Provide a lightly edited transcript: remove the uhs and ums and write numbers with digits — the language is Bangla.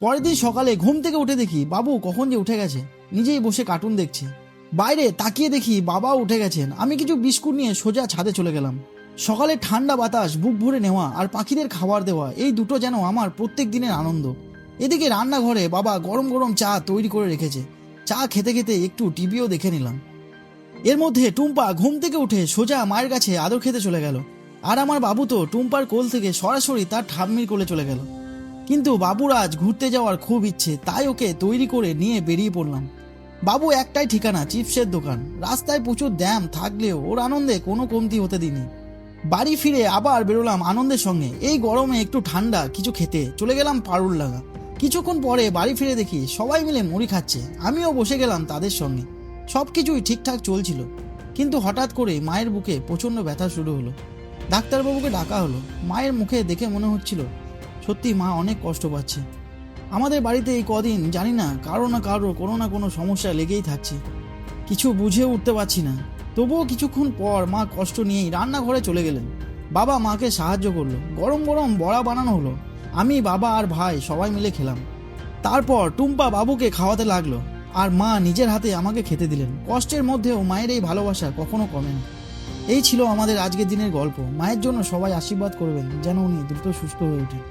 পরের দিন সকালে ঘুম থেকে উঠে দেখি বাবু কখন যে উঠে গেছে, নিজেই বসে কার্টুন দেখছে। বাইরে তাকিয়ে দেখি বাবাও উঠে গেছেন। আমি কিছু বিস্কুট নিয়ে সোজা ছাদে চলে গেলাম। সকালে ঠান্ডা বাতাস বুক ভরে নেওয়া আর পাখিদের খাবার দেওয়া, এই দুটো যেন আমার প্রত্যেক দিনের আনন্দ। এদিকে রান্নাঘরে বাবা গরম গরম চা তৈরি করে রেখেছে। চা খেতে খেতে একটু টিভিও দেখে নিলাম। এর মধ্যে টুম্পা ঘুম থেকে উঠে সোজা মায়ের কাছে আদর খেতে চলে গেল। আর আমার বাবু তো টুম্পার কোল থেকে সরাসরি তার ঠাম্মির কোলে চলে গেল। কিন্তু বাবুর আজ ঘুরতে যাওয়ার খুব ইচ্ছে, তাই ওকে তৈরি করে নিয়ে বেরিয়ে পড়লাম। বাবু একটাই ঠিকানা, চিপসের দোকান। রাস্তায় প্রচুর দ্যাম থাকলেও ওর আনন্দে কোনো কমতি হতে দিইনি। বাড়ি ফিরে আবার বেরোলাম আনন্দের সঙ্গে। এই গরমে একটু ঠান্ডা কিছু খেতে চলে গেলাম পারুল লাগা। কিছুক্ষণ পরে বাড়ি ফিরে দেখি সবাই মিলে মুড়ি খাচ্ছে, আমিও বসে গেলাম তাদের সঙ্গে। সবকিছুই ঠিকঠাক চলছিল, কিন্তু হঠাৎ করে মায়ের বুকে প্রচন্ড ব্যথা শুরু হলো। ডাক্তারবাবুকে ডাকা হলো। মায়ের মুখে দেখে মনে হচ্ছিল সত্যি মা অনেক কষ্ট পাচ্ছে। আমাদের বাড়িতে এই কদিন জানি না কারো না কারো কোনো না কোনো সমস্যা লেগেই থাকছে, কিছু বুঝে উঠতে পারছি না। তবুও কিছুক্ষণ পর মা কষ্ট নিয়েই রান্নাঘরে চলে গেলেন। বাবা মাকে সাহায্য করলো, গরম গরম বড়া বানানো হলো। আমি, বাবা আর ভাই সবাই মিলে খেলাম। তারপর টুম্পা বাবুকে খাওয়াতে লাগলো, আর মা নিজের হাতে আমাকে খেতে দিলেন। কষ্টের মধ্যেও মায়ের এই ভালোবাসা কখনো কমে না। এই ছিল আমাদের আজকের দিনের গল্প। মায়ের জন্য সবাই আশীর্বাদ করবেন যেন উনি দ্রুত সুস্থ হয়ে ওঠেন।